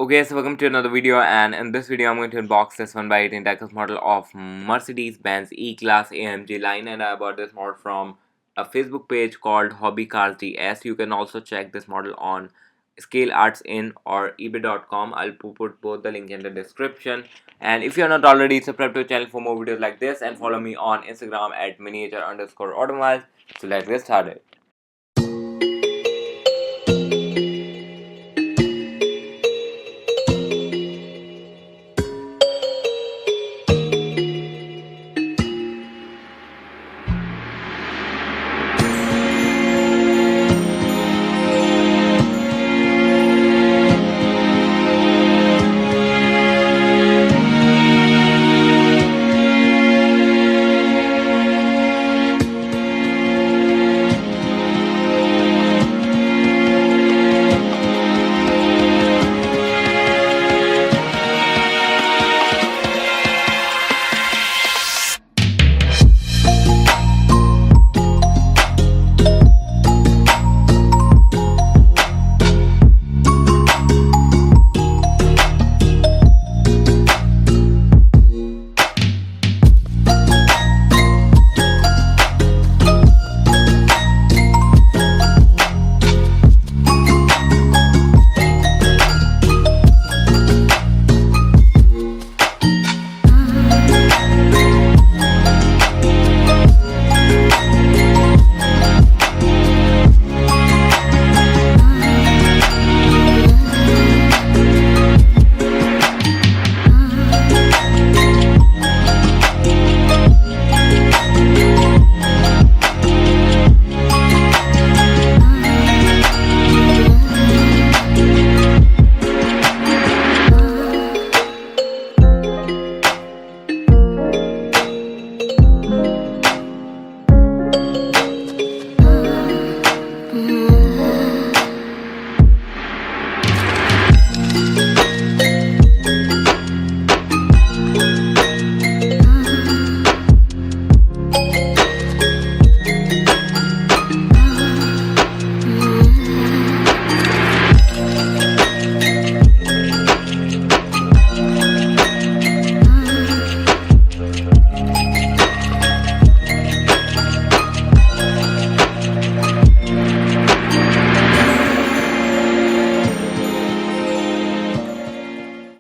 Okay, so welcome to another video, and in this video I'm going to unbox this 1x18 Diecast model of Mercedes-benz E-Class AMG line, and I bought this model from a Facebook page called Hobby Cars DS. You can also check this model on Scale Arts In or ebay.com. I'll put both the link in the description. And if you're not already, subscribe to the channel for more videos like this and follow me on Instagram at miniature_automobiles. So let's get started.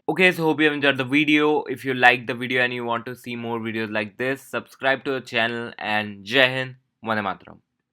Okay, so hope you have enjoyed the video. If you liked the video and you want to see more videos like this, subscribe to the channel, and Jai Hind, Vande Mataram.